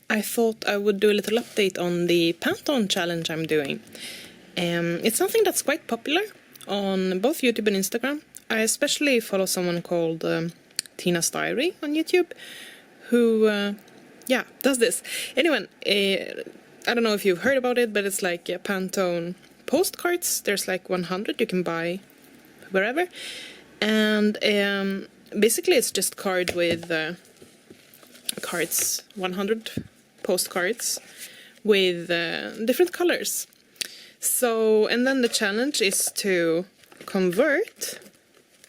I thought I would do a little update on the Pantone challenge I'm doing. It's something that's quite popular on both YouTube and Instagram. I especially follow someone called Tina's Diary on YouTube, who, does this. Anyway, I don't know if you've heard about it, but it's like Pantone postcards. There's like 100 you can buy wherever. And basically it's just card with cards, 100 postcards with different colors. So, and then the challenge is to convert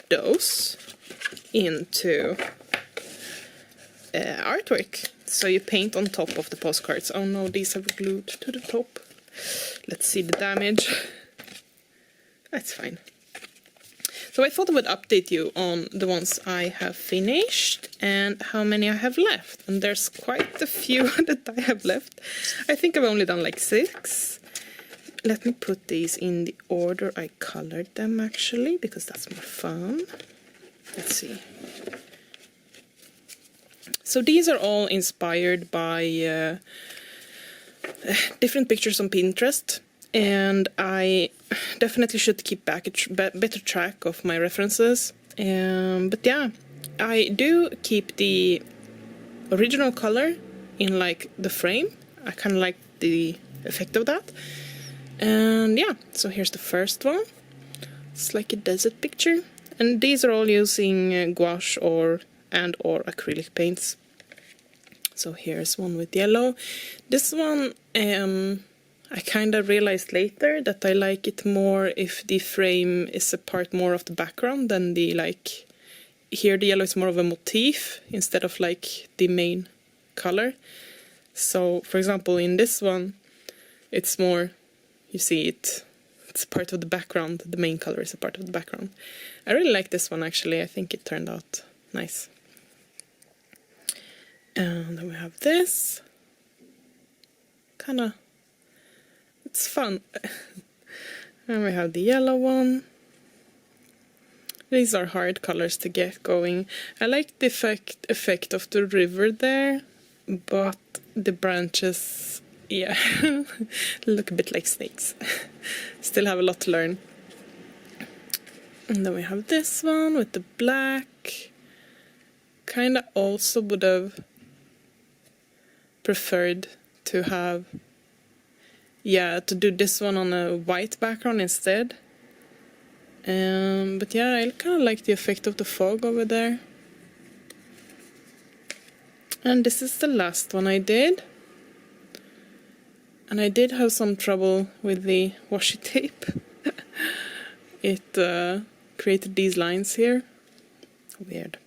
those into artwork. So you paint on top of the postcards. Oh no, these are glued to the top. Let's see the damage. That's fine. So I thought I would update you on the ones I have finished and how many I have left. And there's quite a few that I have left. I think I've only done like 6. Let me put these in the order I colored them actually, because that's more fun. Let's see. So these are all inspired by different pictures on Pinterest. And I definitely should keep back a better track of my references. But yeah, I do keep the original color in like the frame. I kind of like the effect of that. And yeah, so here's the first one. It's like a desert picture. And these are all using gouache or acrylic paints. So here's one with yellow. This one, I kind of realized later that I like it more if the frame is a part more of the background than the, like, here the yellow is more of a motif instead of like the main color. So for example in this one it's more, you see it's part of the background, the main color is a part of the background. I really like this one actually, I think it turned out nice. And then we have this, kinda, it's fun. And we have the yellow one. These are hard colors to get going. I like the effect of the river there, but the branches, yeah, look a bit like snakes. Still have a lot to learn. And then we have this one with the black. Kinda also would have preferred to have, to do this one on a white background instead. But yeah, I kind of like the effect of the fog over there. And this is the last one I did. And I did have some trouble with the washi tape. It created these lines here. Weird.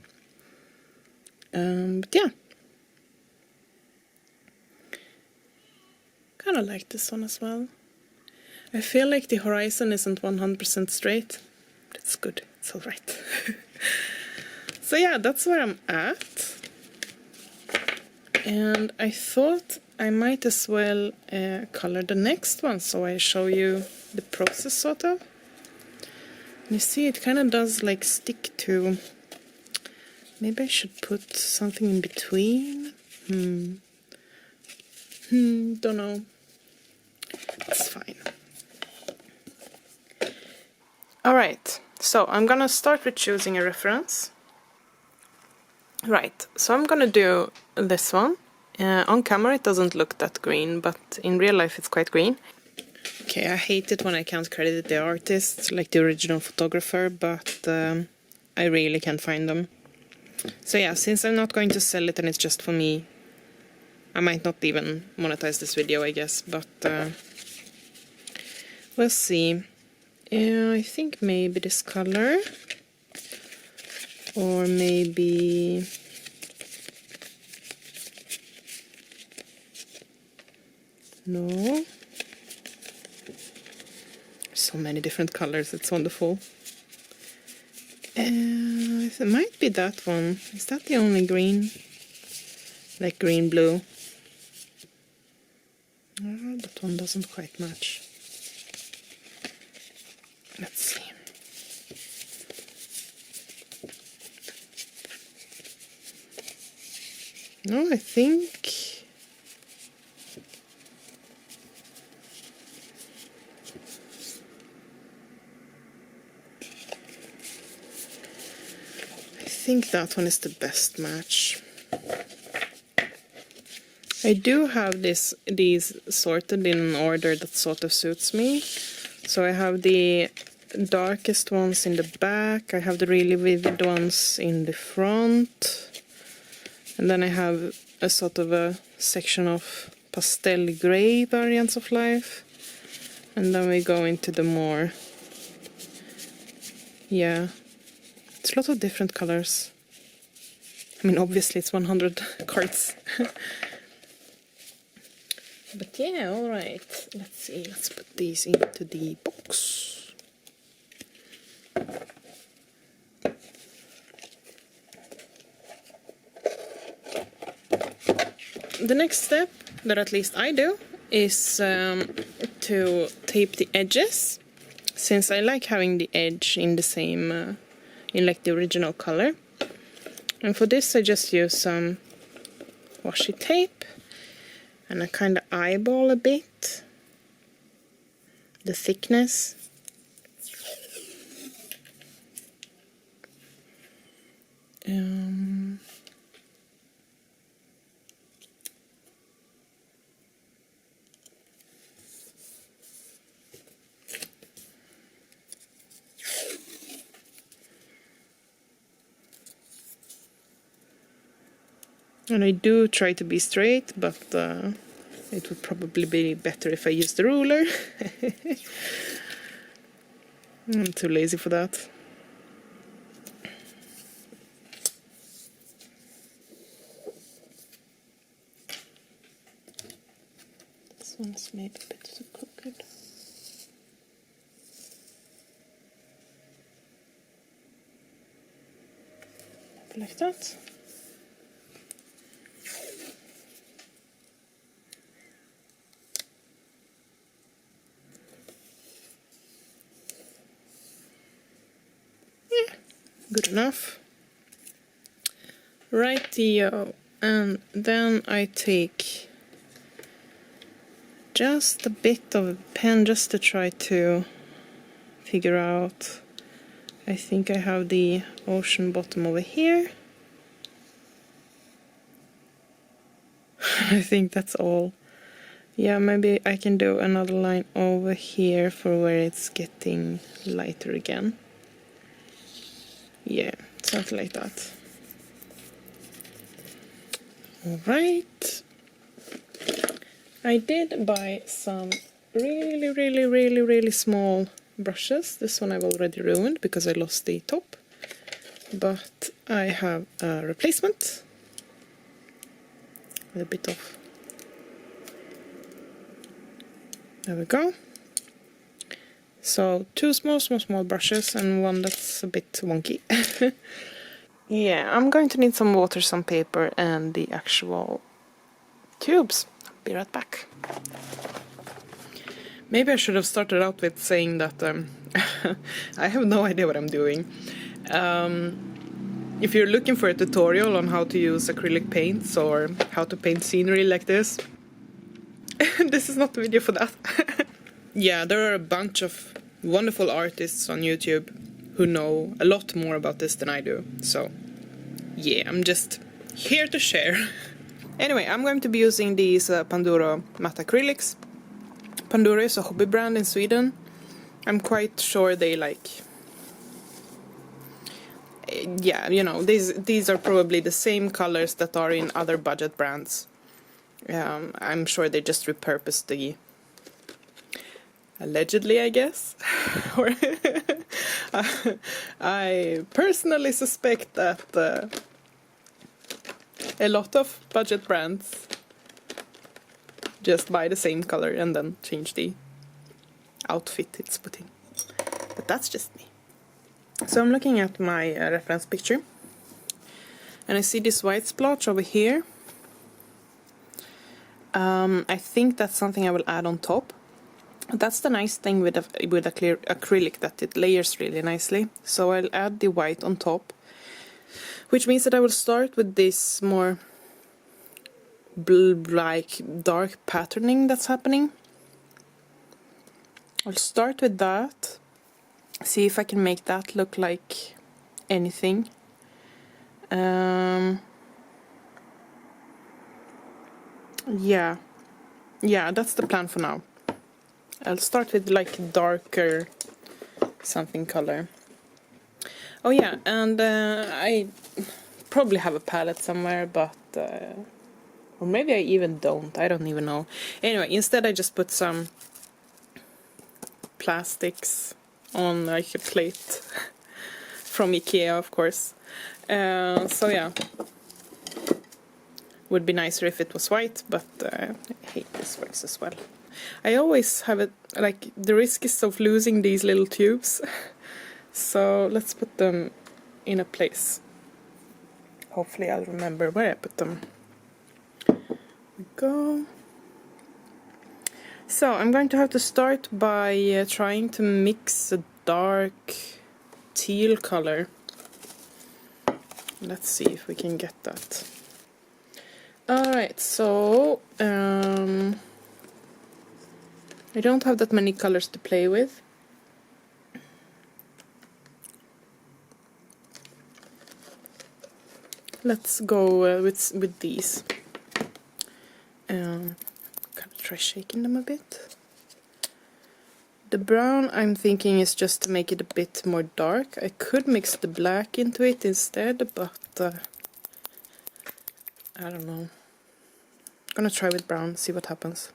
But yeah. Kind of like this one as well. I feel like the horizon isn't 100% straight. But it's good. It's alright. So yeah, that's where I'm at. And I thought I might as well color the next one, so I show you the process sort of. And you see it kind of does like stick to, maybe I should put something in between. Don't know. It's fine. Alright, so I'm gonna start with choosing a reference. Right, so I'm gonna do this one. On camera it doesn't look that green, but in real life it's quite green. Okay, I hate it when I can't credit the artist, like the original photographer, but I really can't find them. So yeah, since I'm not going to sell it and it's just for me, I might not even monetize this video, I guess, but we'll see. I think maybe this color, or maybe no. So many different colors, it's wonderful. It might be that one. Is that the only green? Like green blue? Oh, that one doesn't quite match. Let's see. No, I think think that one is the best match. I do have these sorted in an order that sort of suits me. So I have the darkest ones in the back, I have the really vivid ones in the front, and then I have a sort of a section of pastel gray variants of life, and then we go into the more, yeah, it's a lot of different colors. I mean, obviously it's 100 cards. But yeah, alright, let's see, let's put these into the box. The next step, that at least I do, is to tape the edges, since I like having the edge in the same, in like the original color. And for this I just use some washi tape, and I kind of eyeball a bit the thickness. And I do try to be straight, but it would probably be better if I used the ruler. I'm too lazy for that. This one's maybe a bit too crooked. Like that. Good enough. Rightio, and then I take just a bit of a pen just to try to figure out. I think I have the ocean bottom over here. I think that's all. Yeah, maybe I can do another line over here for where it's getting lighter again. Yeah, something like that. Alright. I did buy some really small brushes. This one I've already ruined because I lost the top. But I have a replacement with a bit of... There we go. So 2 small brushes and one that's a bit wonky. Yeah, I'm going to need some water, some paper, and the actual tubes. I'll be right back. Maybe I should have started out with saying that I have no idea what I'm doing. If you're looking for a tutorial on how to use acrylic paints or how to paint scenery like this, this is not the video for that. Yeah, there are a bunch of wonderful artists on YouTube who know a lot more about this than I do. So, yeah, I'm just here to share. Anyway, I'm going to be using these Panduro matte acrylics. Panduro is a hobby brand in Sweden. I'm quite sure they yeah, you know, these are probably the same colors that are in other budget brands. I'm sure they just repurposed the... Allegedly, I guess. Or I personally suspect that a lot of budget brands just buy the same color and then change the outfit it's putting. But that's just me. So I'm looking at my reference picture, and I see this white splotch over here. I think that's something I will add on top. That's the nice thing with a clear acrylic, that it layers really nicely. So I'll add the white on top, which means that I will start with this more like dark patterning that's happening. I'll start with that, see if I can make that look like anything. Yeah, that's the plan for now. I'll start with like darker something color. Oh yeah, and I probably have a palette somewhere, but or maybe I even don't. I don't even know. Anyway, instead I just put some plastics on like a plate from IKEA, of course. So yeah, would be nicer if it was white, but I hate this works as well. I always have it like the risk is of losing these little tubes. So let's put them in a place. Hopefully I'll remember where I put them. Go. So I'm going to have to start by trying to mix a dark teal color. Let's see if we can get that. Alright, so I don't have that many colors to play with. Let's go with these. Gonna try shaking them a bit. The brown I'm thinking is just to make it a bit more dark. I could mix the black into it instead, but I don't know. Gonna try with brown, see what happens.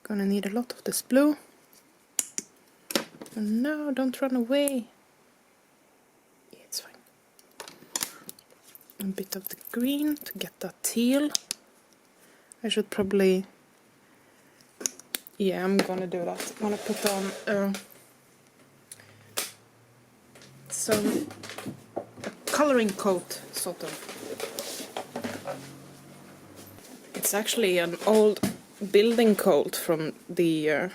Gonna need a lot of this blue. Oh no, don't run away. Yeah, it's fine. A bit of the green to get that teal. I should probably... Yeah, I'm gonna do that. I'm gonna put on some coloring coat, sort of. It's actually an old building coat from the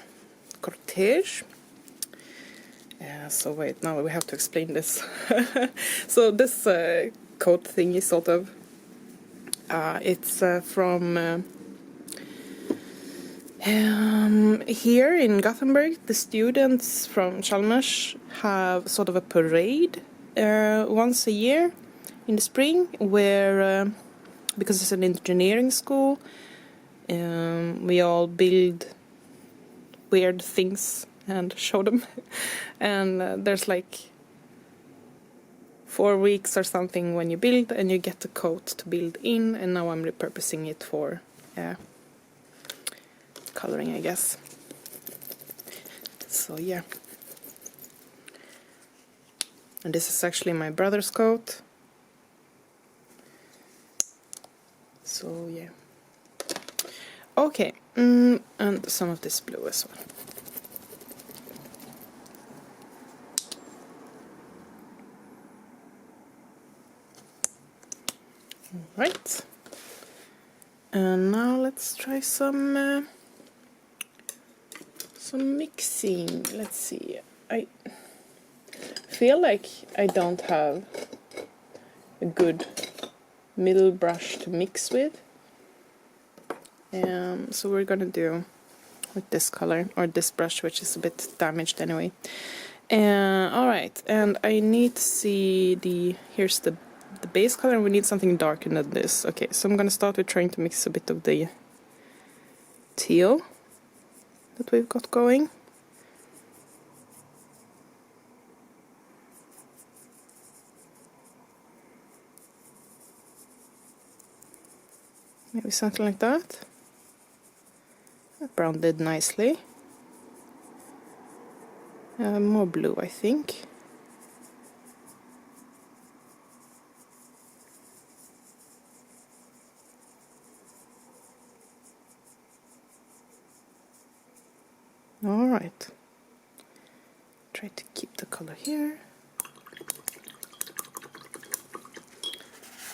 cortege. So wait, now we have to explain this. So this coat thing is sort of... it's from... here in Gothenburg, the students from Chalmers have sort of a parade once a year in the spring where, because it's an engineering school, we all build weird things and show them. And there's like 4 weeks or something when you build, and you get a coat to build in, and now I'm repurposing it for coloring, I guess. So yeah. And this is actually my brother's coat. So yeah. Okay, and some of this blue as well. Right. And now let's try some mixing. Let's see. I feel like I don't have a good middle brush to mix with. So we're gonna do with this color, or this brush, which is a bit damaged anyway. Alright, and I need to see here's the base color, and we need something darker than this. Okay, so I'm gonna start with trying to mix a bit of the teal that we've got going. Maybe something like that. That brown did nicely. More blue, I think. Alright. Try to keep the color here.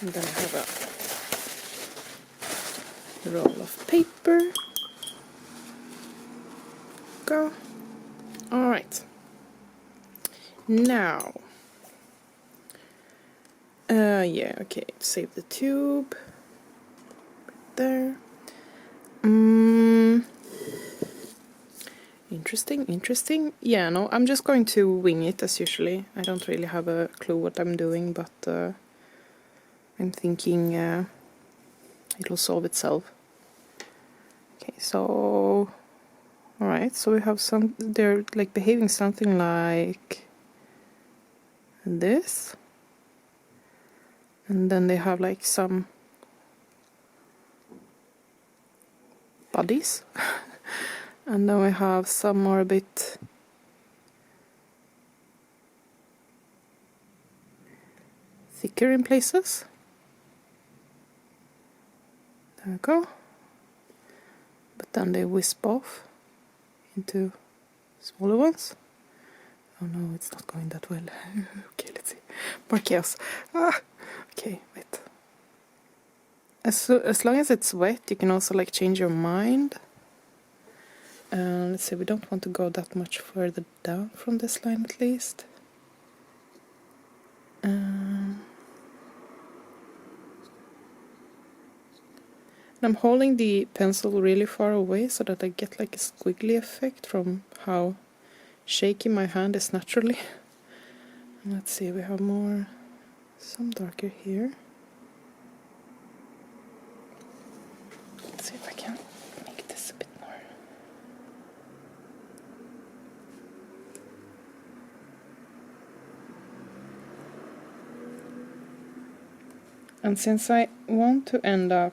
And then I have a roll of paper. Go. Alright. Now. Yeah, okay. Save the tube. There. Interesting. Yeah, no, I'm just going to wing it as usually. I don't really have a clue what I'm doing, but I'm thinking it'll solve itself. Okay, so alright, so we have some, they're like behaving something like this, and then they have like some bodies, and then we have some more a bit thicker in places. There we go. But then they wisp off into smaller ones. Oh no, it's not going that well. Okay, let's see. More chaos. Ah! Okay, wait. As long as it's wet, you can also like change your mind. Let's see, we don't want to go that much further down from this line at least. I'm holding the pencil really far away so that I get like a squiggly effect from how shaky my hand is naturally. Let's see, we have more, some darker here. Let's see if I can make this a bit more. And since I want to end up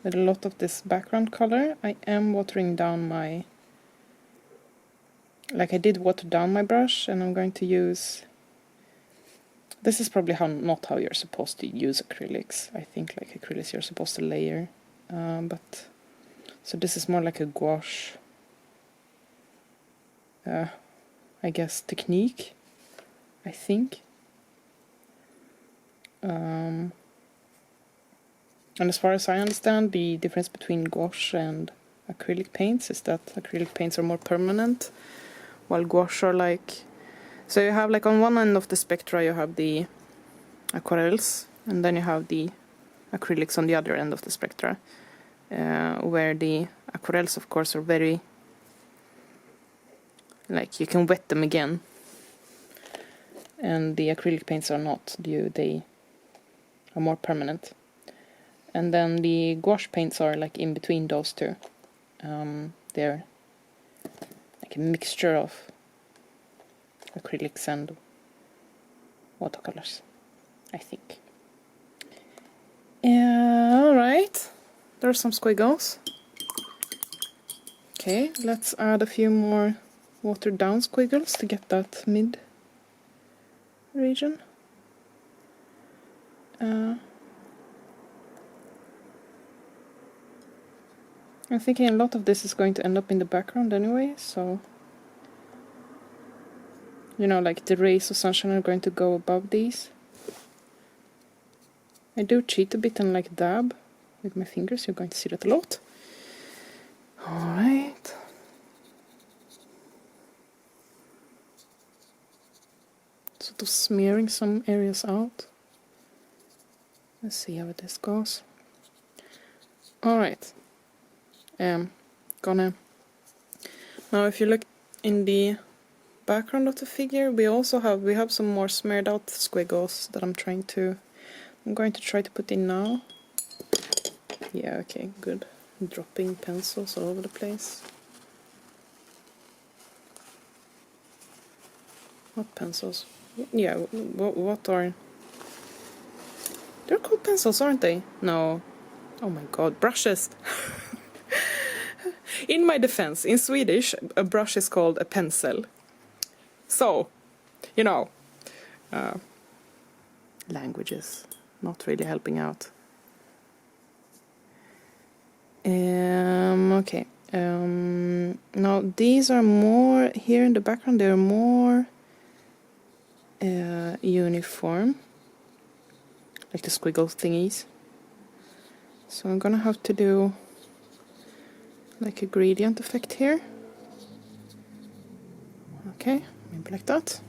with a lot of this background color, I am watering down my, like I did water down my brush, and I'm going to use, this is probably not how you're supposed to use acrylics. I think like acrylics you're supposed to layer, but so this is more like a gouache, I guess, technique, I think. And as far as I understand, the difference between gouache and acrylic paints is that acrylic paints are more permanent, while gouache are like, so you have like on one end of the spectra you have the aquarelles, and then you have the acrylics on the other end of the spectra, where the aquarelles of course are very, like you can wet them again, and the acrylic paints are not, they are more permanent. And then the gouache paints are like in between those two. They're like a mixture of acrylics and watercolors, I think. Alright, there are some squiggles. Okay, let's add a few more watered down squiggles to get that mid region. I'm thinking a lot of this is going to end up in the background anyway, so you know, like the rays of sunshine are going to go above these. I do cheat a bit and like dab with my fingers, you're going to see that a lot. Alright. Sort of smearing some areas out. Let's see how this goes. Alright. Gonna, now if you look in the background of the figure, we have some more smeared out squiggles that I'm going to try to put in now. Yeah, okay, good. I'm dropping pencils all over the place. What pencils? Yeah, what are, they're called pencils, aren't they? No. Oh my god, brushes. In my defense, in Swedish, a brush is called a pencil. So, you know, languages not really helping out. Okay. Now these are more, here in the background, they're more uniform, like the squiggle thingies. So I'm gonna have to do like a gradient effect here. Okay, maybe like that.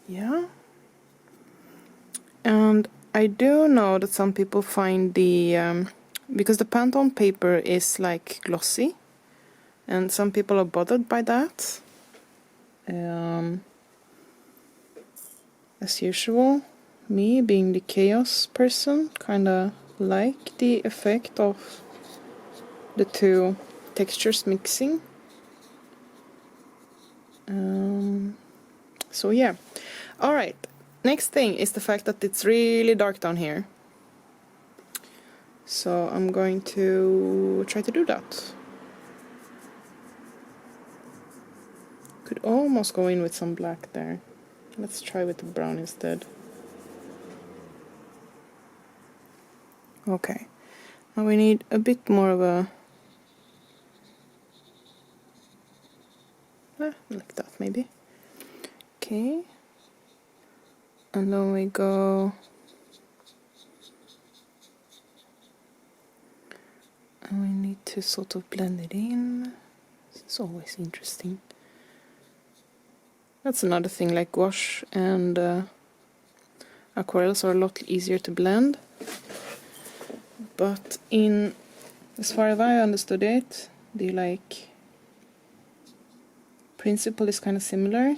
Yeah. And I do know that some people find the because the Pantone paper is like glossy, and some people are bothered by that. As usual, me being the chaos person, kinda like the effect of the two textures mixing. So yeah. Alright, next thing is the fact that it's really dark down here. So I'm going to try to do that. Could almost go in with some black there. Let's try with the brown instead. Okay, now we need a bit more of a... like that maybe. Okay. And then we go... and we need to sort of blend it in. This is always interesting. That's another thing, like gouache and aquarels are a lot easier to blend. But in, as far as I understood it, the like principle is kind of similar.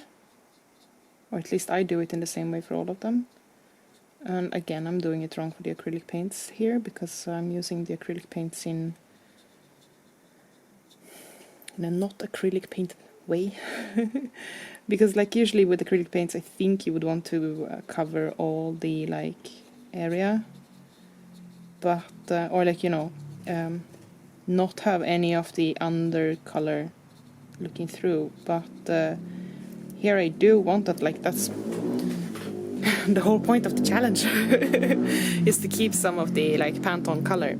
Or at least I do it in the same way for all of them. And again, I'm doing it wrong for the acrylic paints here, because I'm using the acrylic paints in a not acrylic paint way. Because like usually with acrylic paints, I think you would want to cover all the like area, but or like, you know, not have any of the undercolor looking through. But here I do want that, like that's the whole point of the challenge is to keep some of the like Pantone color.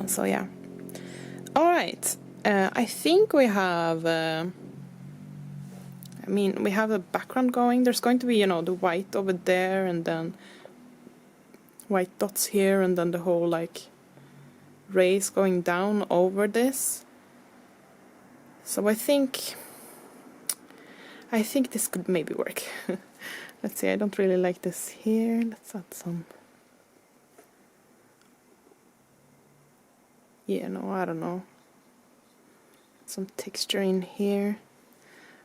So yeah. All right. I think we have. I mean, we have a background going. There's going to be, you know, the white over there, and then white dots here, and then the whole like rays going down over this. So I think this could maybe work. Let's see, I don't really like this here. Let's add some. Yeah, no, I don't know. Some texture in here.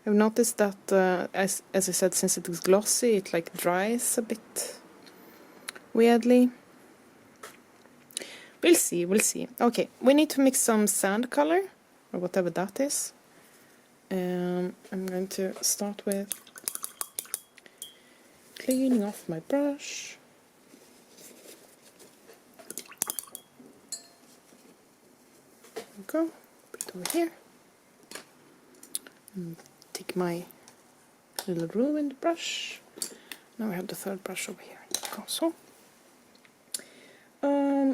I've noticed that, as I said, since it is glossy, it like dries a bit weirdly. We'll see, we'll see. Okay, we need to mix some sand color, or whatever that is. I'm going to start with cleaning off my brush. There we go, put it over here. And take my little ruined brush. Now I have the third brush over here. So,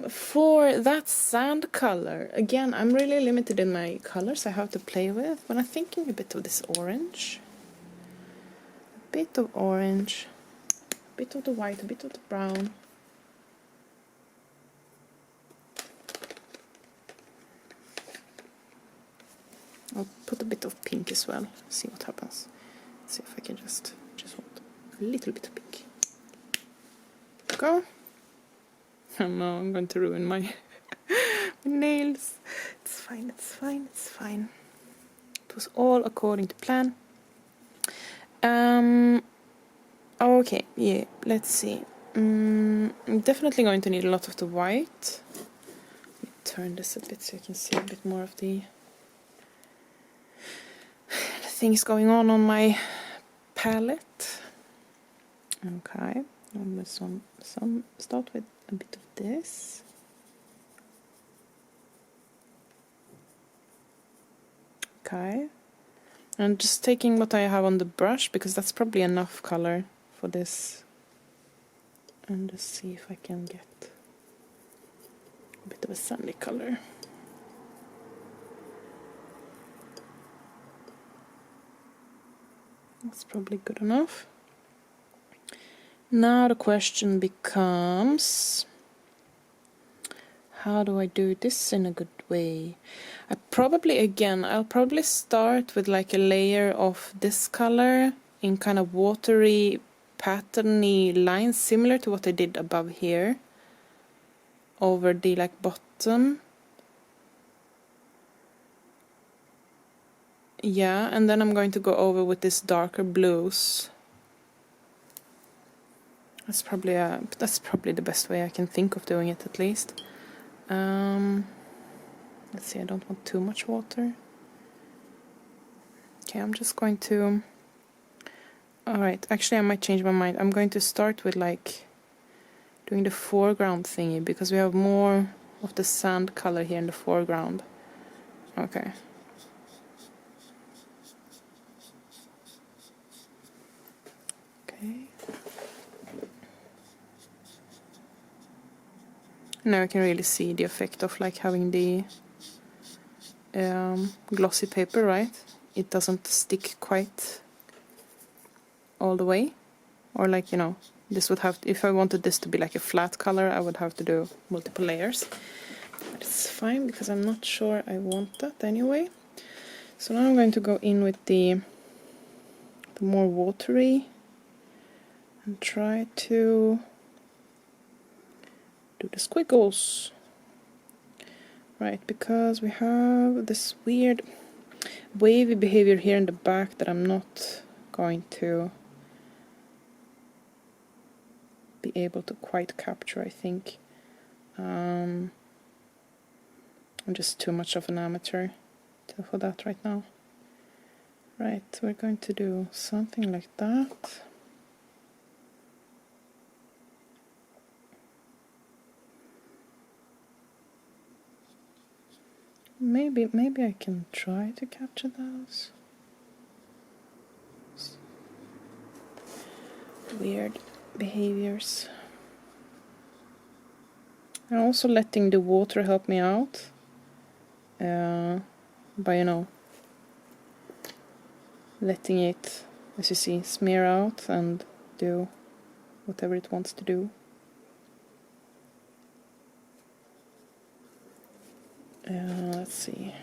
for that sand color, again, I'm really limited in my colors I have to play with, but I'm thinking a bit of this orange. A bit of orange, a bit of the white, a bit of the brown. I'll put a bit of pink as well, see what happens. See if I can just want a little bit of pink. Go. Oh no, I'm going to ruin my, my nails. It's fine, it's fine, it's fine. It was all according to plan. Okay, yeah, let's see. I'm definitely going to need a lot of the white. Let me turn this a bit so you can see a bit more of the things going on my palette. Okay, with some start with a bit of this. Okay, and just taking what I have on the brush, because that's probably enough color for this, and just see if I can get a bit of a sandy color. That's probably good enough. Now the question becomes, how do I do this in a good way? I'll probably start with like a layer of this color in kind of watery patterny lines similar to what I did above here over the like bottom. Yeah, and then I'm going to go over with this darker blues. That's probably the best way I can think of doing it, at least. Let's see, I don't want too much water. Okay, I'm just going to... Alright, actually I might change my mind. I'm going to start with like doing the foreground thingy, because we have more of the sand color here in the foreground. Okay. Okay. Now I can really see the effect of like having the glossy paper, right? It doesn't stick quite all the way. Or like, you know, this would have, if I wanted this to be like a flat color, I would have to do multiple layers. But it's fine, because I'm not sure I want that anyway. So now I'm going to go in with the more watery and try to do the squiggles. Right, because we have this weird wavy behavior here in the back that I'm not going to be able to quite capture, I think. I'm just too much of an amateur for that right now. Right, we're going to do something like that. Maybe I can try to capture those. Weird behaviors. I'm also letting the water help me out. By, you know, letting it, as you see, smear out and do whatever it wants to do. Let's see.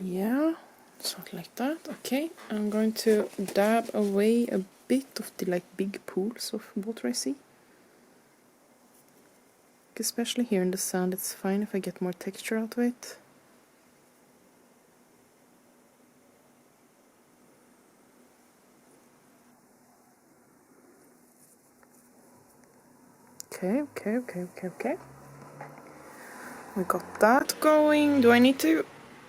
Yeah, something like that. Okay, I'm going to dab away a bit of the like big pools of water I see. Especially here in the sand, it's fine if I get more texture out of it. Okay. We got that going. Do I need to...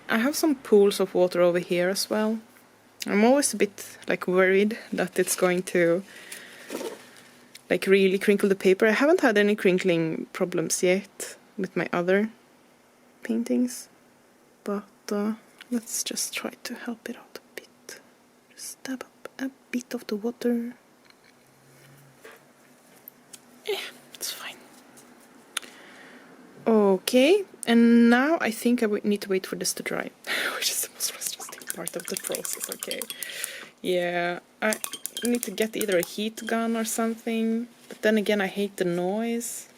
I have some pools of water over here as well. I'm always a bit like worried that it's going to like really crinkle the paper. I haven't had any crinkling problems yet with my other paintings, but let's just try to help it out a bit. Just dab up a bit of the water. Yeah, it's fine. Okay, and now I think I would need to wait for this to dry, which is the most frustrating part of the process. Okay, yeah, I need to get either a heat gun or something, but then again I hate the noise.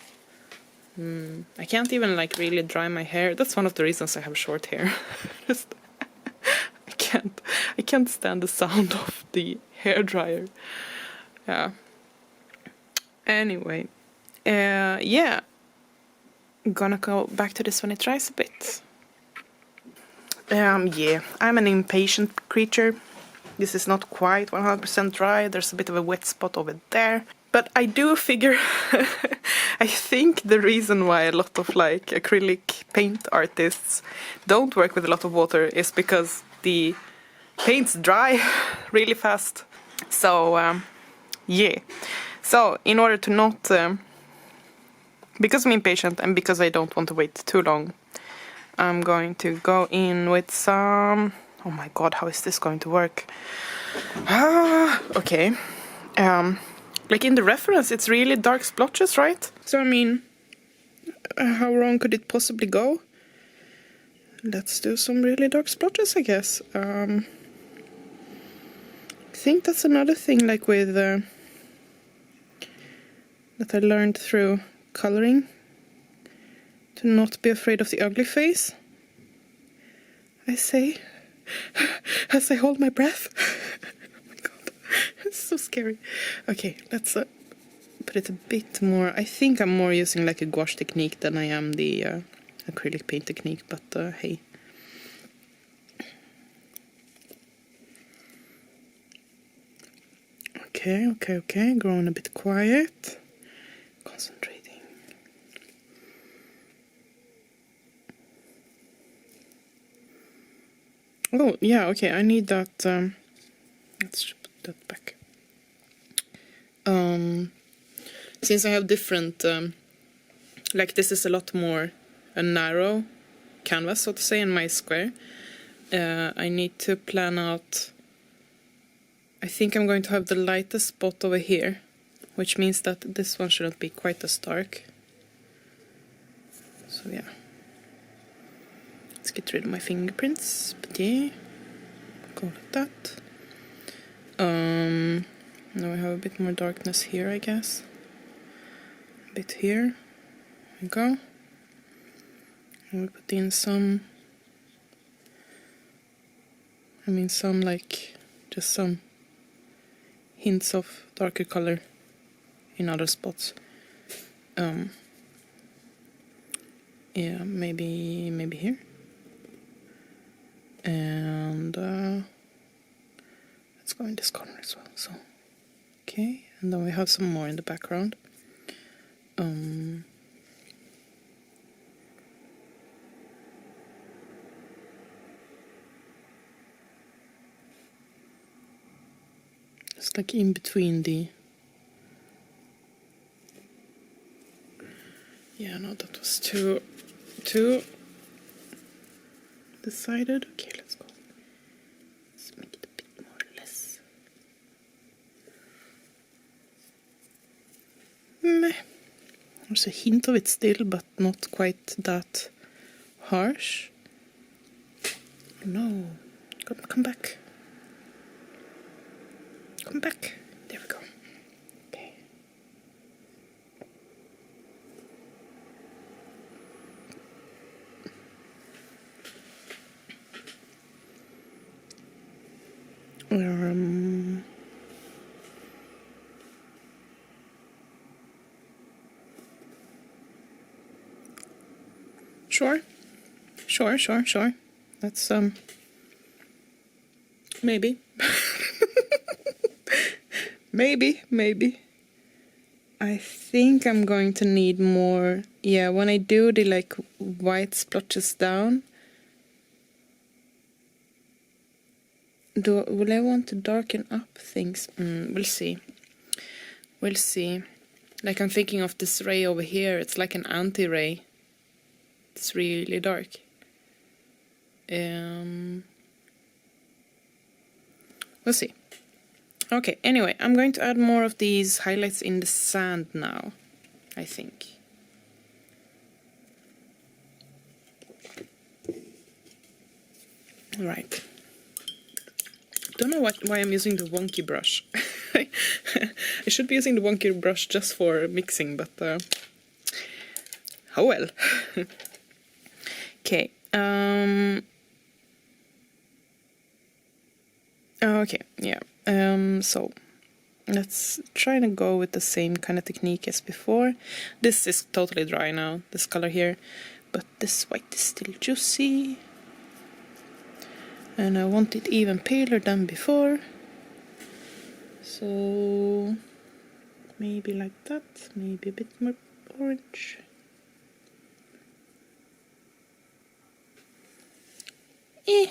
I can't even like really dry my hair. That's one of the reasons I have short hair. Just I can't stand the sound of the hair dryer. Yeah. Anyway, yeah. Gonna go back to this when it dries a bit. Yeah, I'm an impatient creature. This is not quite 100% dry. There's a bit of a wet spot over there. But I do figure, I think the reason why a lot of like acrylic paint artists don't work with a lot of water is because the paints dry really fast. So, yeah. So, in order to not... because I'm impatient and because I don't want to wait too long, I'm going to go in with some... Oh my god, how is this going to work? Okay. Like in the reference, it's really dark splotches, right? So, I mean, how wrong could it possibly go? Let's do some really dark splotches, I guess. think that's another thing, like with that I learned through coloring, to not be afraid of the ugly face. I say, as I hold my breath. Oh my god, it's so scary. Okay, let's put it a bit more. I think I'm more using like a gouache technique than I am the acrylic paint technique, but hey. Okay, growing a bit quiet. Concentrating. Oh, yeah, okay, I need that, let's put that back. Since I have different, like this is a lot more a narrow canvas, so to say, in my square, I need to plan out. I think I'm going to have the lightest spot over here, which means that this one shouldn't be quite as dark. So yeah. Let's get rid of my fingerprints. But yeah, go like that. Now we have a bit more darkness here, I guess. A bit here. There we go. And we put in some, like, just some hints of darker color in other spots. Yeah, maybe here. And let's go in this corner as well. So, okay, and then we have some more in the background. It's like in between the. Yeah, no, that was too decided. Okay, let's go. Let's make it a bit more less. Meh. There's a hint of it still, but not quite that harsh. No, come back. Come back. There we go. Okay. Sure. That's maybe. maybe. I think I'm going to need more. Yeah, when I do the like white splotches down, will I want to darken up things? We'll see. Like I'm thinking of this ray over here. It's like an anti-ray. It's really dark. We'll see. Okay, anyway, I'm going to add more of these highlights in the sand now, I think. Right. Don't know why I'm using the wonky brush. I should be using the wonky brush just for mixing, but oh well. Okay. Okay, yeah. So let's try to go with the same kind of technique as before. This is totally dry now, this color here, but this white is still juicy. And I want it even paler than before. So maybe like that, maybe a bit more orange. Good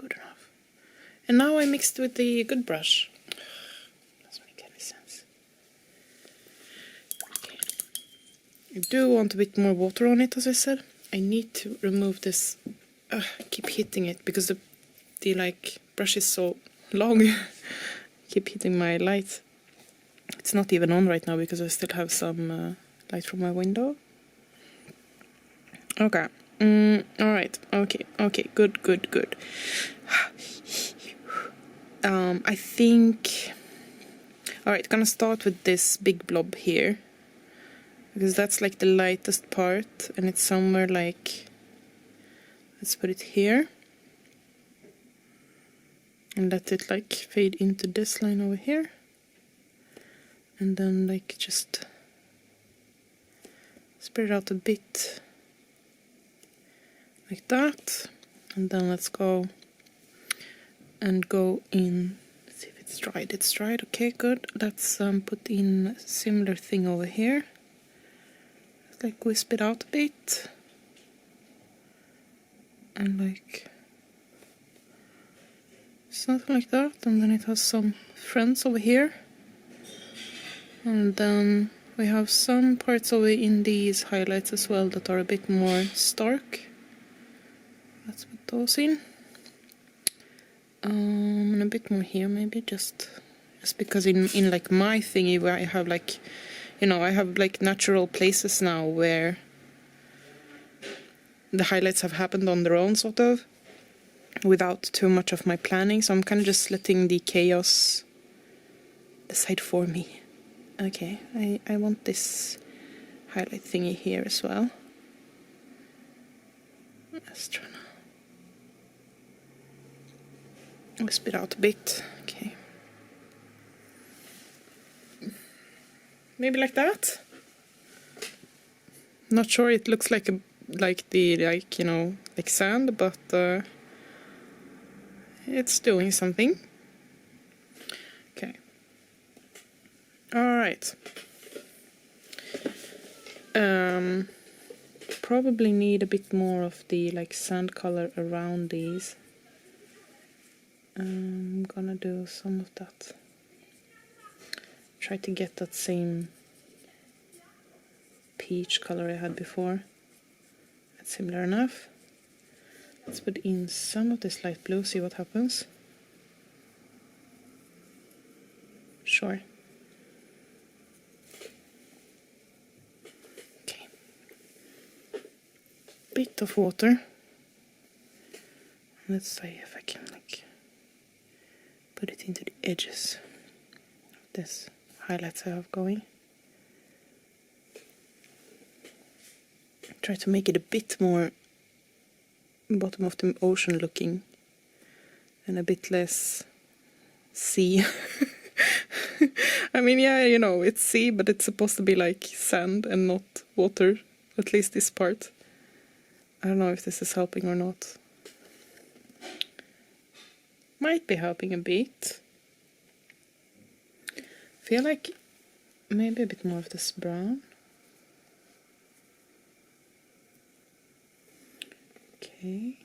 enough. And now I mixed with the good brush. Doesn't make any sense. Okay. I do want a bit more water on it, as I said. I need to remove this. I keep hitting it because the like brush is so long. Keep hitting my light. It's not even on right now because I still have some light from my window. Okay. All right. Okay. Good. I think... Alright, gonna start with this big blob here. Because that's like the lightest part, and it's somewhere like... Let's put it here. And let it like fade into this line over here. And then like just spread it out a bit. Like that. And then let's go and go in. Let's see if it's dried. It's dried. Okay, good. Let's put in a similar thing over here. Let's like wisp it out a bit. And like something like that. And then it has some friends over here. And then we have some parts over in these highlights as well that are a bit more stark. Let's put those in. And a bit more here maybe, just because in like my thingy where I have like, you know, I have like natural places now where the highlights have happened on their own, sort of, without too much of my planning. So I'm kind of just letting the chaos decide for me. Okay, I want this highlight thingy here as well. Let's try now. Wisp it out a bit. Okay. Maybe like that. Not sure. It looks like you know, like sand, but it's doing something. Okay. All right. Probably need a bit more of the like sand color around these. I'm gonna do some of that. Try to get that same peach color I had before. That's similar enough. Let's put in some of this light blue, see what happens. Sure. Okay. Bit of water. Let's see if I can like put it into the edges of this highlights I have going. Try to make it a bit more bottom of the ocean looking and a bit less sea. I mean, yeah, you know, it's sea, but it's supposed to be like sand and not water, at least this part. I don't know if this is helping or not. Might be helping a bit. Feel like maybe a bit more of this brown. Okay.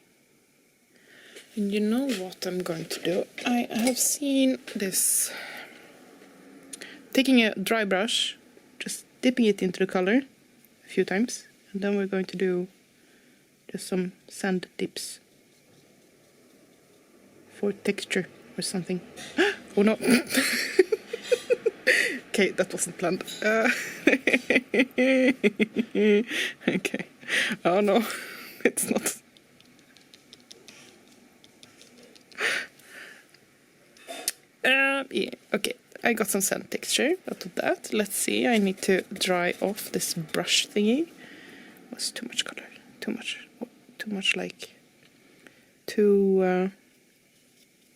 And you know what I'm going to do? I have seen this. Taking a dry brush, just dipping it into the color a few times, and then we're going to do just some sand dips for texture or something. Oh no! Okay, that wasn't planned. Okay. Oh no, it's not. Yeah, okay. I got some sand texture out of that. Let's see, I need to dry off this brush thingy. Was too much color. Too much like... Too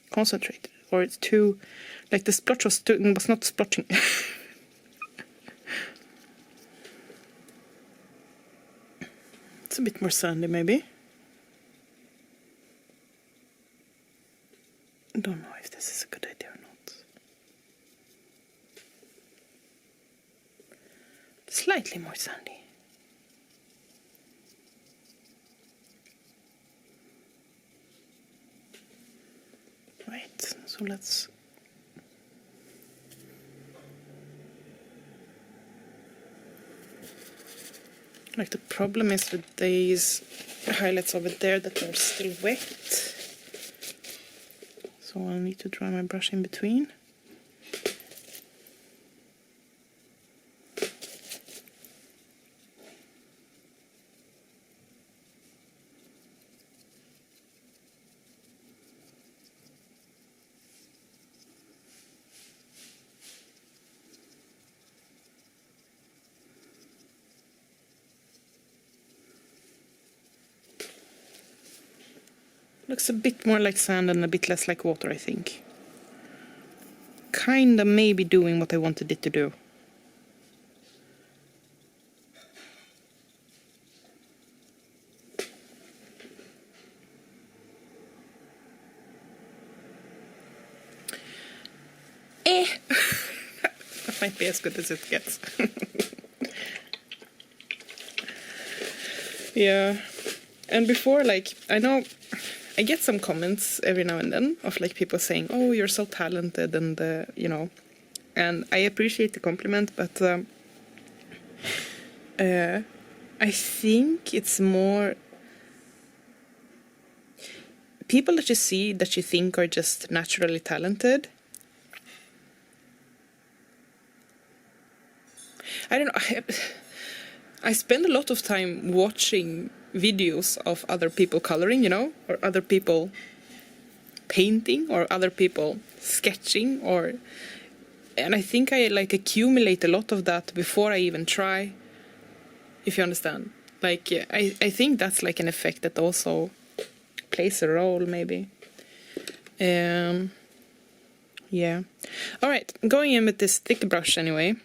concentrated. Or it's too... Like the splotch was not splotching. It's a bit more sandy maybe. I don't know if this is a good idea or not. Slightly more sandy. Right, so let's... Like the problem is with these highlights over there that they're still wet. So I'll need to dry my brush in between. Looks a bit more like sand and a bit less like water, I think. Kinda maybe doing what I wanted it to do. That might be as good as it gets. Yeah. And before, like, I know I get some comments every now and then of like people saying, "Oh, you're so talented," and you know, and I appreciate the compliment, but I think it's more people that you see that you think are just naturally talented. I don't know. I spend a lot of time watching videos of other people coloring, you know, or other people painting, or other people sketching, and I think I like accumulate a lot of that before I even try, if you understand. Like, I think that's like an effect that also plays a role, maybe. Yeah. All right, I'm going in with this thick brush anyway.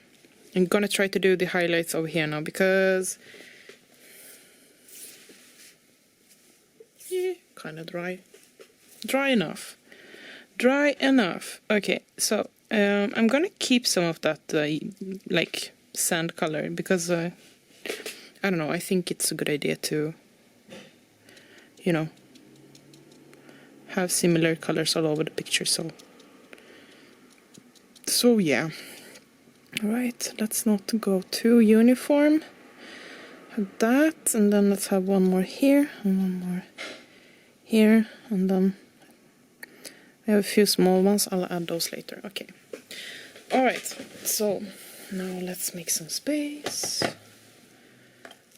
I'm gonna try to do the highlights over here now, because kind of dry enough. Okay, so I'm gonna keep some of that like sand color, because I don't know, I think it's a good idea to, you know, have similar colors all over the picture. So yeah. All right, let's not go too uniform. Have that, and then let's have one more here and one more here, and then I have a few small ones. I'll add those later. Okay. All right. So now let's make some space,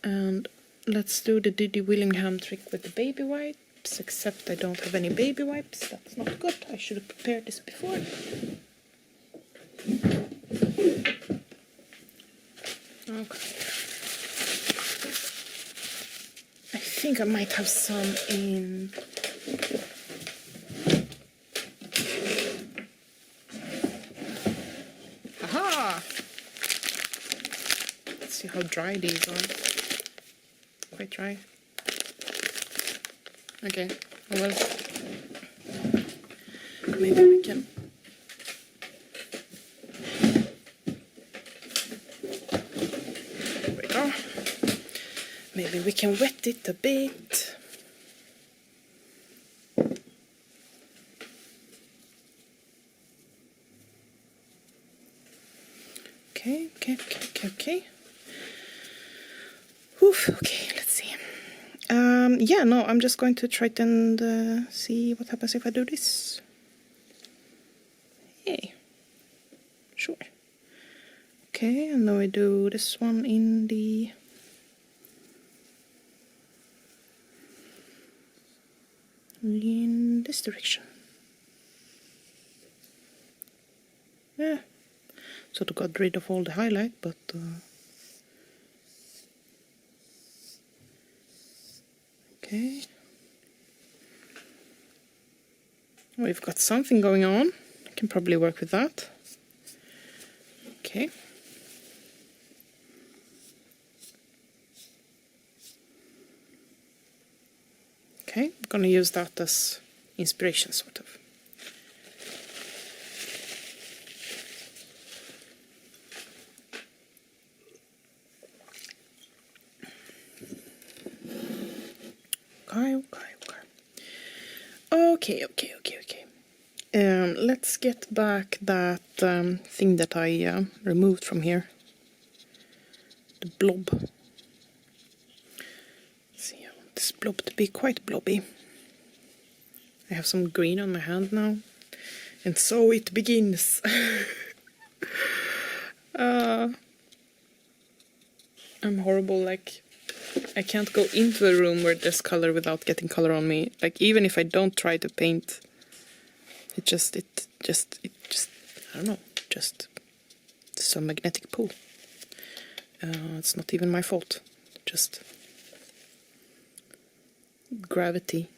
and let's do the Diddy Willingham trick with the baby wipes. Except I don't have any baby wipes. That's not good. I should have prepared this before. Okay. I think I might have some in. Aha! Let's see how dry these are. Quite dry. Okay, well, maybe we can. There we go. Maybe we can wet it a bit. Okay. Oof, okay, let's see. Yeah, no, I'm just going to try and see what happens if I do this. Hey. Sure. Okay, and then we do this one in this direction. Yeah. Sort of got rid of all the highlight, but okay. We've got something going on. I can probably work with that. Okay. Okay, I'm gonna use that as inspiration, sort of. Okay. Let's get back that thing that I removed from here. The blob. Let's see, I want this blob to be quite blobby. I have some green on my hand now. And so it begins. I'm horrible, like, I can't go into a room where there's color without getting color on me. Like, even if I don't try to paint, it just, I don't know, just some magnetic pull. It's not even my fault, just gravity.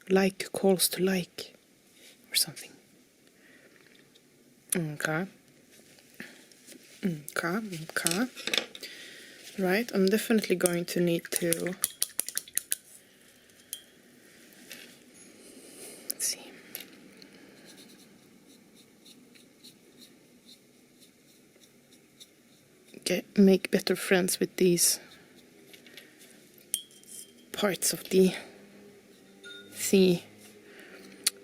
Like calls to like, or something. Okay. Okay. Right, I'm definitely going to need to... Let's see. Make better friends with these parts of the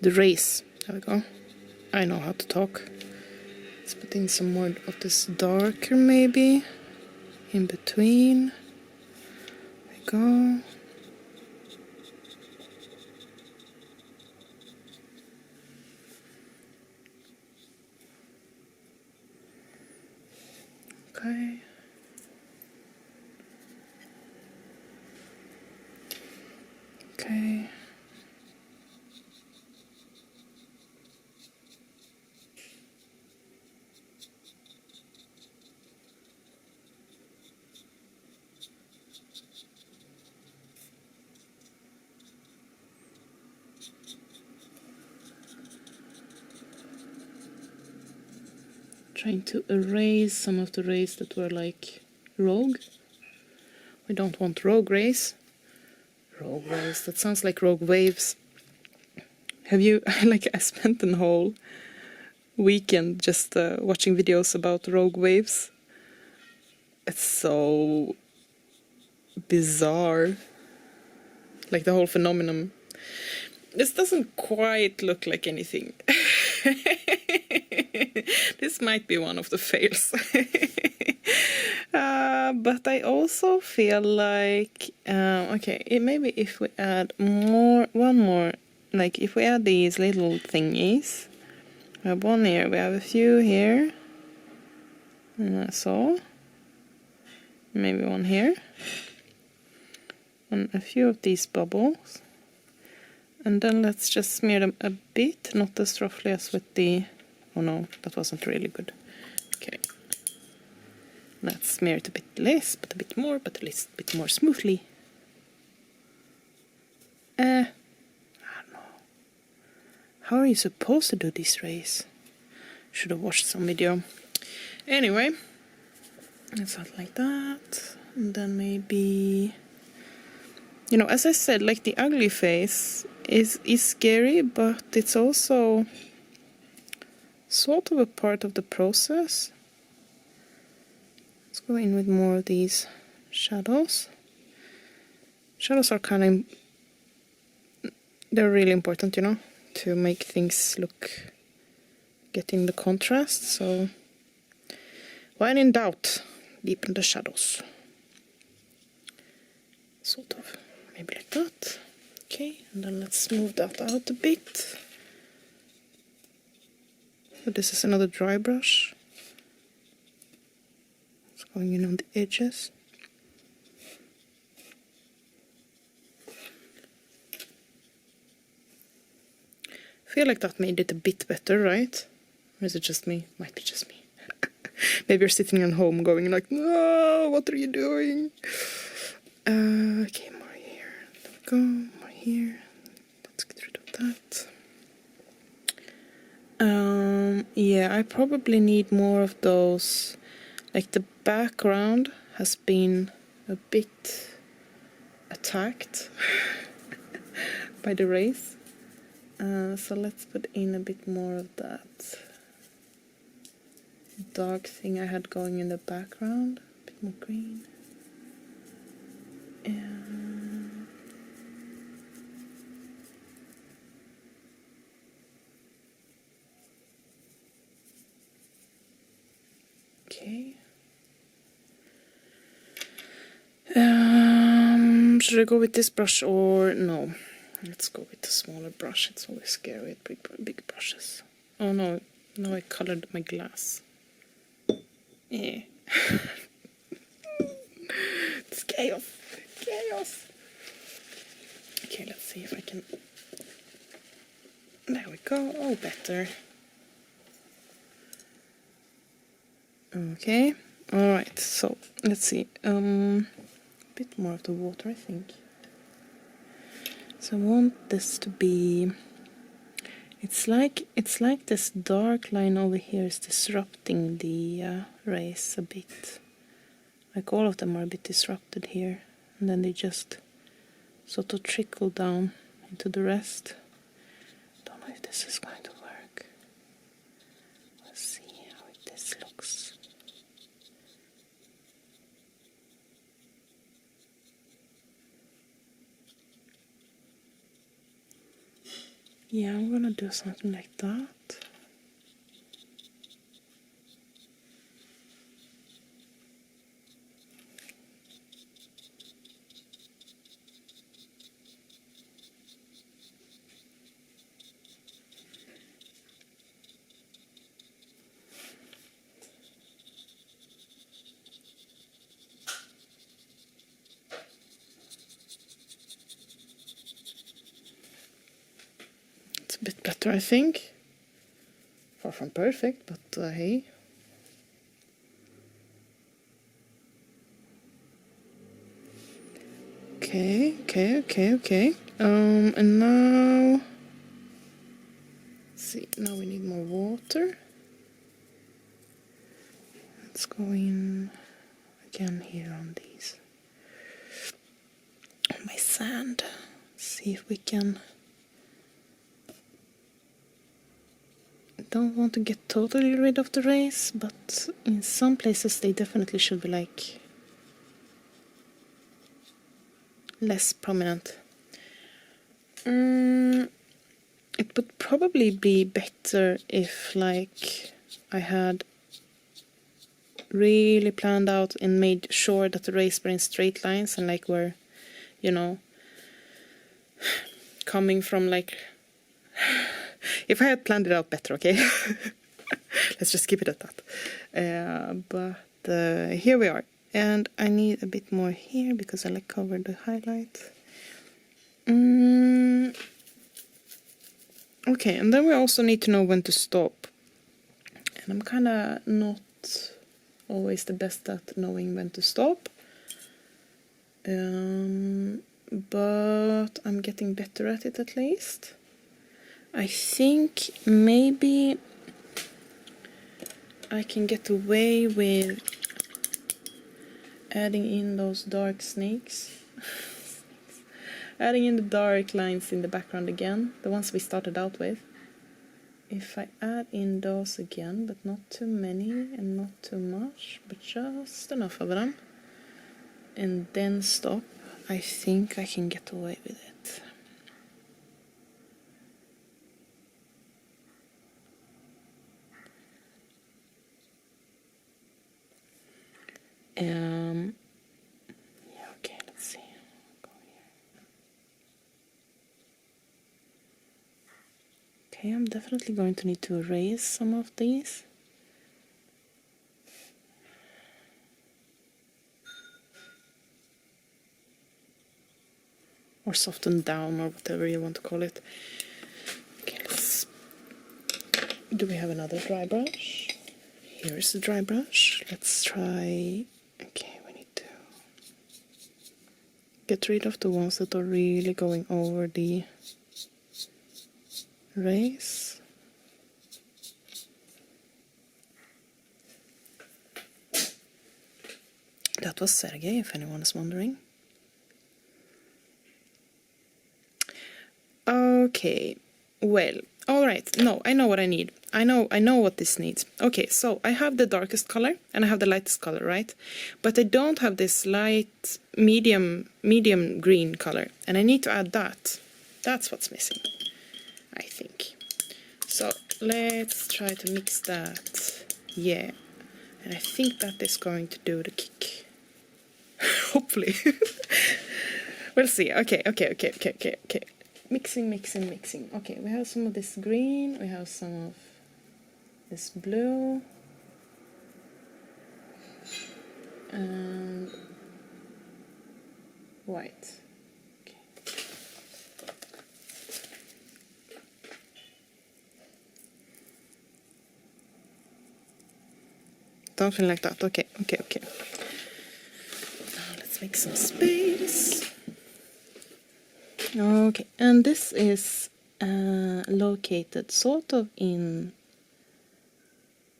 race. There we go. I know how to talk. Let's put in some more of this darker, maybe in between. There we go. Okay. Okay. Trying to erase some of the rays that were like rogue. We don't want rogue rays. Rogue rays, that sounds like rogue waves. Have you, I spent a whole weekend just watching videos about rogue waves. It's so bizarre. Like the whole phenomenon. This doesn't quite look like anything. This might be one of the fails. But I also feel like, okay, maybe if we add one more, like if we add these little thingies, we have one here, we have a few here, and so, maybe one here, and a few of these bubbles. And then let's just smear them a bit, not as roughly as with the... Oh no, that wasn't really good. Okay. Let's smear it a bit less, but a bit more, but at least a bit more smoothly. I don't know. How are you supposed to do this race? Should have watched some video. Anyway, it's not like that. And then maybe... You know, as I said, like the ugly face is scary, but it's also sort of a part of the process. Let's go in with more of these shadows. Shadows are kind of... They're really important, you know, to make things look... Getting the contrast, so... When in doubt, deepen the shadows. Sort of. Maybe like that. Okay, and then let's smooth that out a bit. So this is another dry brush. It's going in on the edges. I feel like that made it a bit better, right? Or is it just me? Might be just me. Maybe you're sitting at home going like, no, what are you doing? Okay, more here. There we go, more here. Let's get rid of that. Yeah, I probably need more of those. Like the background has been a bit attacked by the rays. So let's put in a bit more of that dark thing I had going in the background. A bit more green. And okay. Should I go with this brush or no? Let's go with the smaller brush. It's always scary with big brushes. Oh no, now I colored my glass. Yeah. It's chaos. Chaos. Okay, let's see if I can... There we go. Oh, better. Okay. Alright, so let's see. A bit more of the water, I think. So I want this to be, it's like this dark line over here is disrupting the rays a bit. Like all of them are a bit disrupted here, and then they just sort of trickle down into the rest. Don't know if this is going to work. Let's see how this looks. Yeah, I'm gonna do something like that. It's a bit better, I think. Far from perfect, but hey. Okay. And now, let's see, now we need more water. Let's go in again here on these. On my sand. See if we can. Don't want to get totally rid of the rays, but in some places they definitely should be like less prominent. It would probably be better if like I had really planned out and made sure that the rays were in straight lines and like were, you know, coming from like, if I had planned it out better, okay? Let's just keep it at that. But here we are. And I need a bit more here because I like covered the highlight. Okay, and then we also need to know when to stop. And I'm kind of not always the best at knowing when to stop. But I'm getting better at it at least. I think maybe I can get away with adding in those dark snakes. Adding in the dark lines in the background again, the ones we started out with. If I add in those again, but not too many and not too much, but just enough of them, and then stop, I think I can get away with it. Yeah, okay, let's see. Go here. Okay, I'm definitely going to need to erase some of these. Or soften down, or whatever you want to call it. Okay, let's... Do we have another dry brush? Here is the dry brush. Let's try... Okay, we need to get rid of the ones that are really going over the rays. That was Sergey, if anyone is wondering. Okay, well, alright, no, I know what I need. I know what this needs. Okay, so I have the darkest color and I have the lightest color, right? But I don't have this light, medium green color, and I need to add that. That's what's missing, I think. So let's try to mix that. Yeah, and I think that is going to do the kick. Hopefully. We'll see. Okay. Mixing. Okay, we have some of this green, we have some of this blue, and white. Okay. Something like that. Okay. Now let's make some space. Okay, and this is located sort of in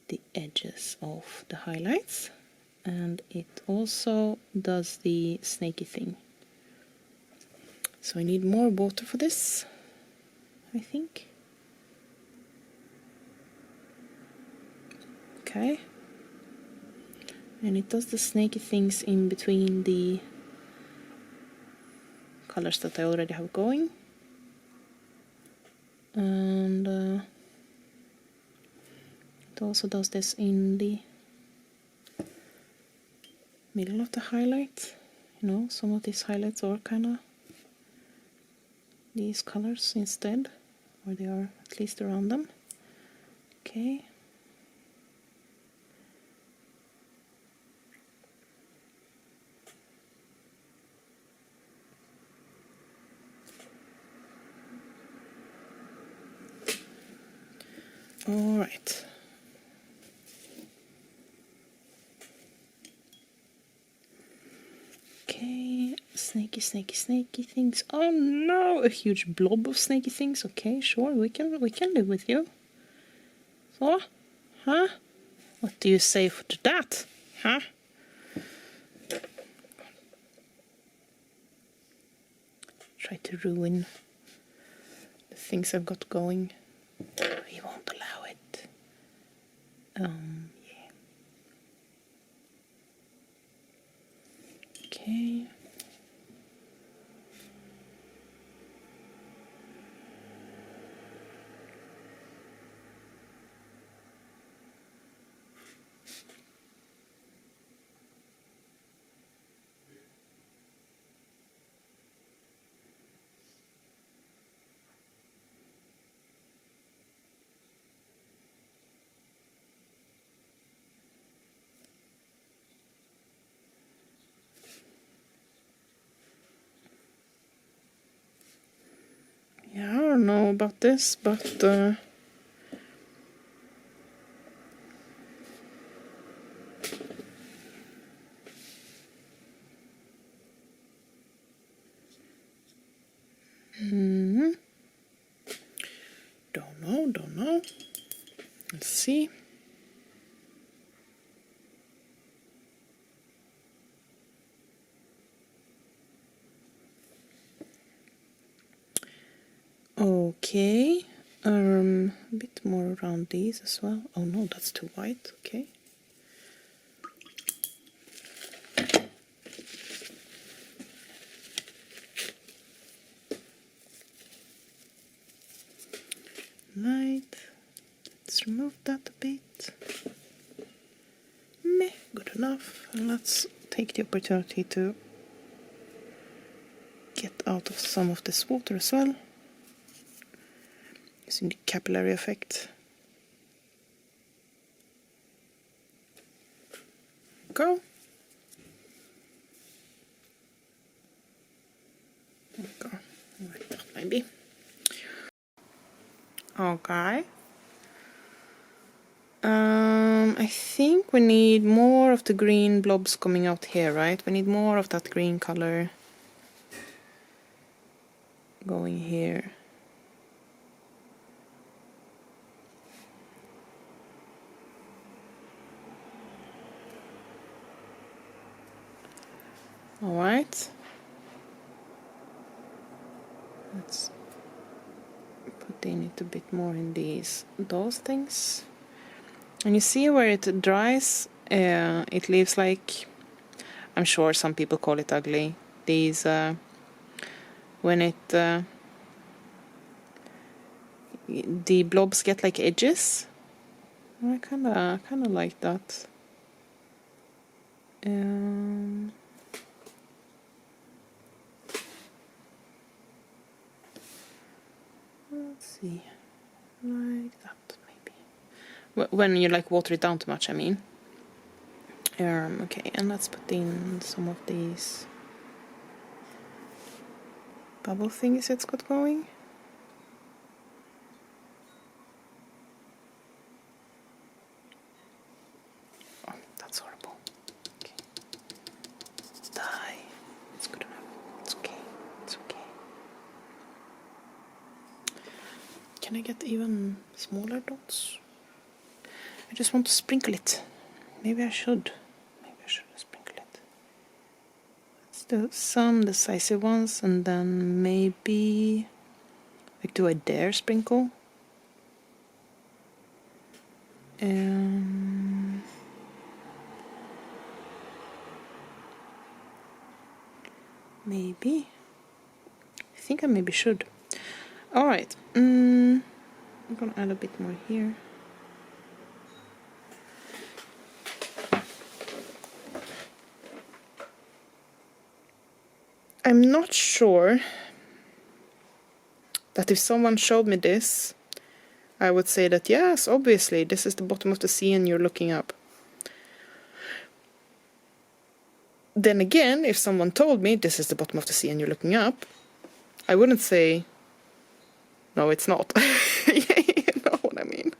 the edges of the highlights, and it also does the snaky thing. So I need more water for this, I think. Okay. And it does the snaky things in between the colors that I already have going. And it also does this in the middle of the highlight. You know, some of these highlights are kind of these colors instead, or they are at least around them. Okay. All right. Okay, snaky, snaky, snaky things. Oh no, a huge blob of snaky things. Okay, sure, we can live with you. So, huh? What do you say to that? Huh? Try to ruin the things I've got going. We won't allow it. Yeah. Okay. Yeah, I don't know about this, but don't know. Let's see. Okay, a bit more around these as well. Oh no, that's too white. Okay. Light. Let's remove that a bit. Meh, good enough. And let's take the opportunity to get out of some of this water as well, using the capillary effect. Go. Go. Like that maybe. Okay. I think we need more of the green blobs coming out here, right? We need more of that green color going here. All right. Let's put in it a bit more in those things. And you see where it dries, it leaves like, I'm sure some people call it ugly. These, when it, the blobs get like edges. I kinda like that. Let's see, like that maybe. When you like water it down too much, I mean. Okay, and let's put in some of these bubble things it's got going. Oh, that's horrible. Okay. Die. It's good enough. It's okay. It's okay. Can I get even smaller dots? I just want to sprinkle it. Maybe I should. Maybe I should sprinkle it. Let's do some decisive ones, and then maybe... Like, do I dare sprinkle? Maybe. I think I maybe should. Alright. I'm gonna add a bit more here. I'm not sure that if someone showed me this, I would say that yes, obviously, this is the bottom of the sea and you're looking up. Then again, if someone told me this is the bottom of the sea and you're looking up, I wouldn't say, no, it's not. You know what I mean?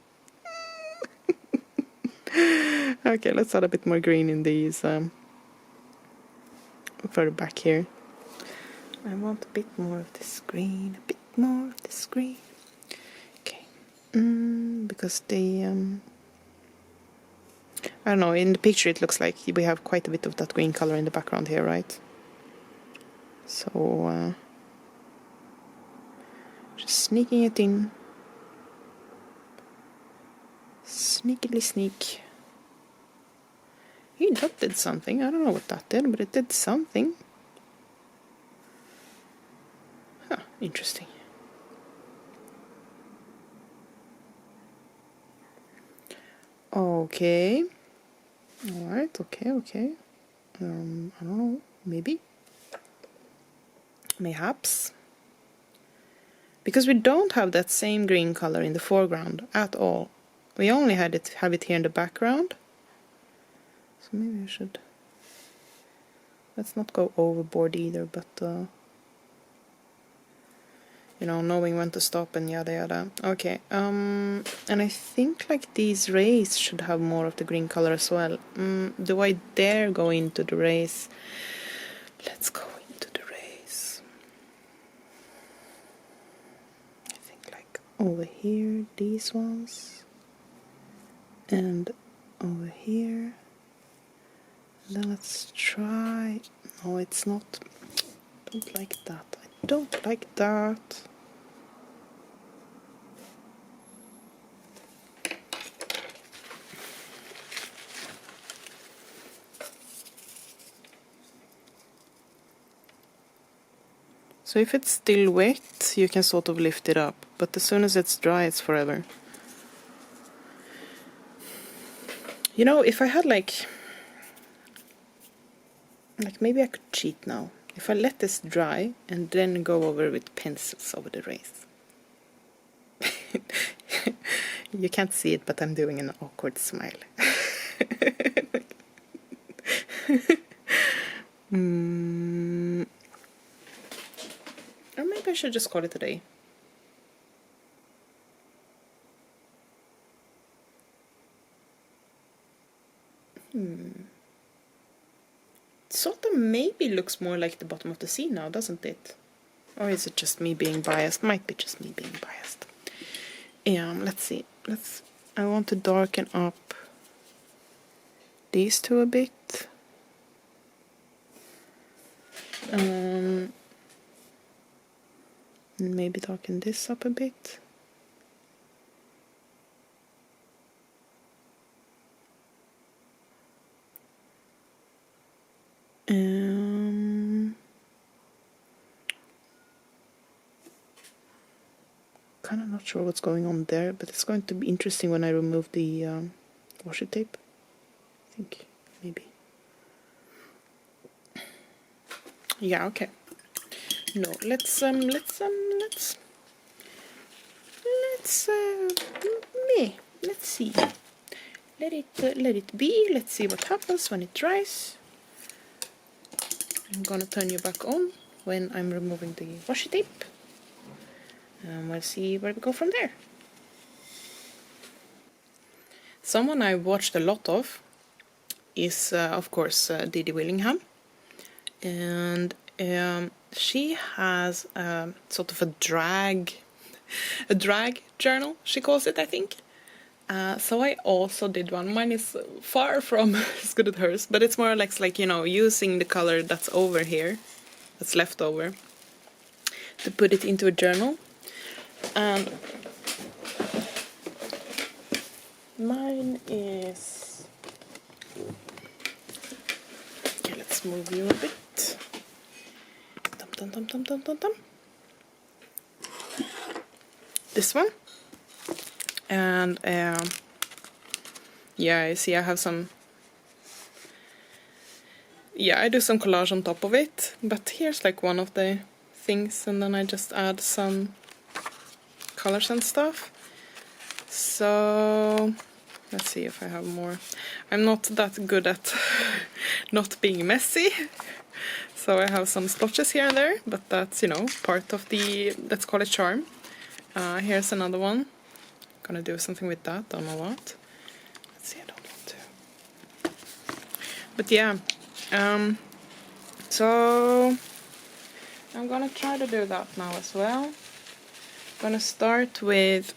Okay, let's add a bit more green in these further back here. I want a bit more of this green, a bit more of this green. Okay, because they, I don't know, in the picture it looks like we have quite a bit of that green color in the background here, right? So, just sneaking it in. Sneakily sneak. Hey, that did something. I don't know what that did, but it did something. Huh, interesting. Okay. Alright, okay. I don't know, maybe. Mayhaps. Because we don't have that same green color in the foreground at all. We only have it here in the background. So maybe I should... Let's not go overboard either, but... you know, knowing when to stop and yada yada. Okay, and I think like these rays should have more of the green color as well. Do I dare go into the rays? Let's go into the rays. I think like over here, these ones. And over here. And then let's try... No, it's not... Don't like that. I don't like that. So if it's still wet, you can sort of lift it up, but as soon as it's dry, it's forever. You know, if I had like maybe I could cheat now. If I let this dry and then go over with pencils over the rays. You can't see it, but I'm doing an awkward smile. Or maybe I should just call it a day. Sort of maybe looks more like the bottom of the sea now, doesn't it? Or is it just me being biased? Might be just me being biased. Let's see. I want to darken up these two a bit. Maybe darken this up a bit. Kind of not sure what's going on there, but it's going to be interesting when I remove the washi tape. I think maybe. Yeah, okay. No, let's see. Let it be. Let's see what happens when it dries. I'm gonna turn you back on when I'm removing the washi tape. And we'll see where we go from there. Someone I watched a lot of is, of course, Didi Willingham. And she has sort of a drag a drag journal, she calls it, I think. So I also did one. Mine is far from as good as hers, but it's more like, you know, using the color that's over here, that's left over, to put it into a journal. And mine is... Okay, let's move you a bit. Dum, dum, dum, dum, dum, dum, dum. This one. And yeah, you see I have some... Yeah, I do some collage on top of it, but here's like one of the things, and then I just add some colors and stuff. So let's see if I have more. I'm not that good at not being messy, so I have some splotches here and there, but that's, you know, part of the, let's call it, charm. Here's another one. Gonna do something with that, don't know what. Let's see, I don't want to. But yeah, so I'm gonna try to do that now as well. Gonna start with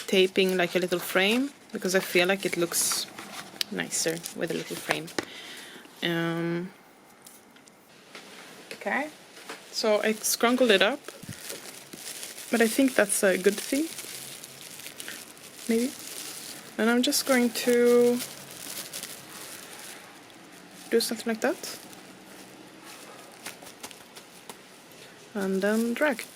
taping like a little frame, because I feel like it looks nicer with a little frame. Okay, so I scrunkled it up, but I think that's a good thing, maybe. And I'm just going to do something like that, and then drag.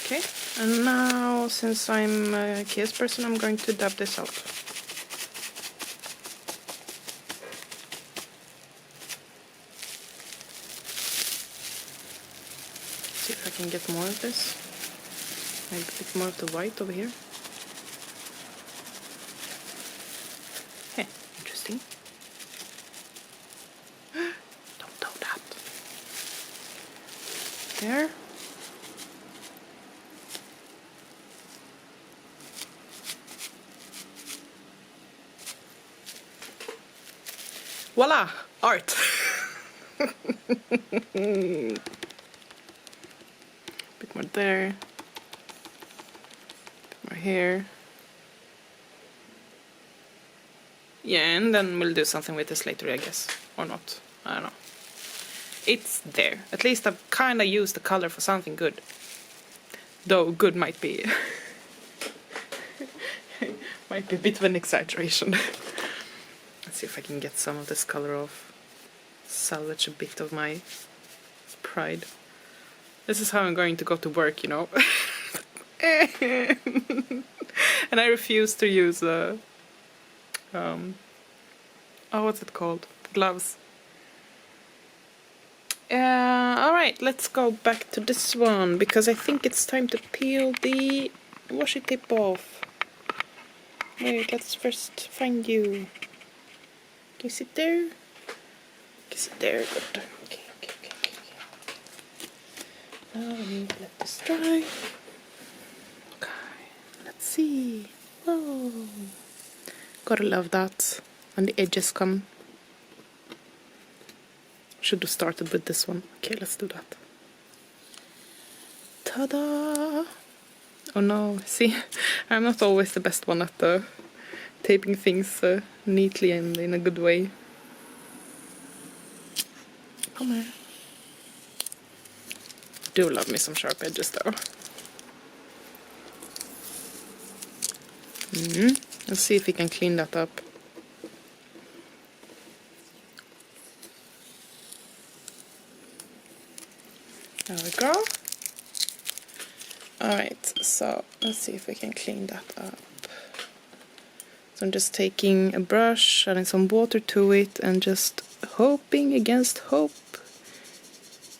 Okay, and now, since I'm a chaos person, I'm going to dab this out. See if I can get more of this. Maybe a bit more of the white over here. Hey, interesting. Don't do that. There. Voila! Art! Bit more there. Bit more here. Yeah, and then we'll do something with this later, I guess. Or not. I don't know. It's there. At least I've kind of used the color for something good. Though good might be... might be a bit of an exaggeration. Let's see if I can get some of this color off. Salvage a bit of my pride. This is how I'm going to go to work, you know. And I refuse to use oh, what's it called? Gloves. Alright, let's go back to this one, because I think it's time to peel the washi tape off. Wait, let's first find you. Can you sit there? You can sit there, good. Okay. Now we need to let this dry. Okay, let's see. Whoa. Gotta love that. And the edges come. Should have started with this one. Okay, let's do that. Ta-da! Oh no, see, I'm not always the best one at taping things neatly and in a good way. Come here. Do love me some sharp edges though. Let's see if we can clean that up. There we go. Alright, so let's see if we can clean that up. So I'm just taking a brush, adding some water to it, and just hoping against hope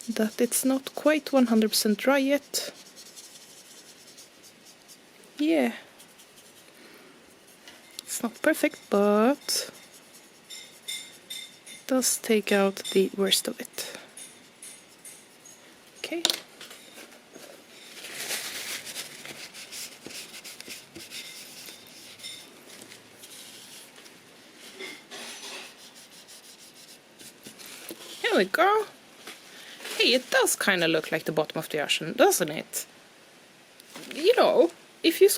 that it's not quite 100% dry yet. Yeah. It's not perfect, but it does take out the worst of it. Okay. There we go. Hey, it does kind of look like the bottom of the ocean, doesn't it? You know, if you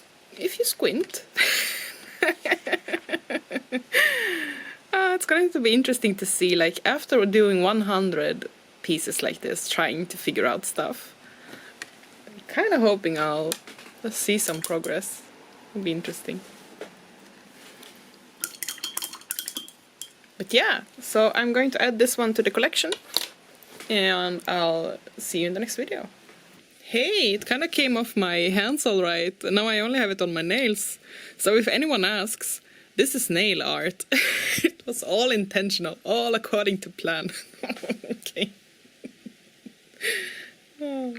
squint. It's going to be interesting to see, like, after doing 100 pieces like this, trying to figure out stuff. I'm kind of hoping I'll see some progress. It'll be interesting. But yeah, so I'm going to add this one to the collection, and I'll see you in the next video. Hey, it kind of came off my hands all right, and now I only have it on my nails. So if anyone asks, this is nail art. It was all intentional, all according to plan. Okay. Oh.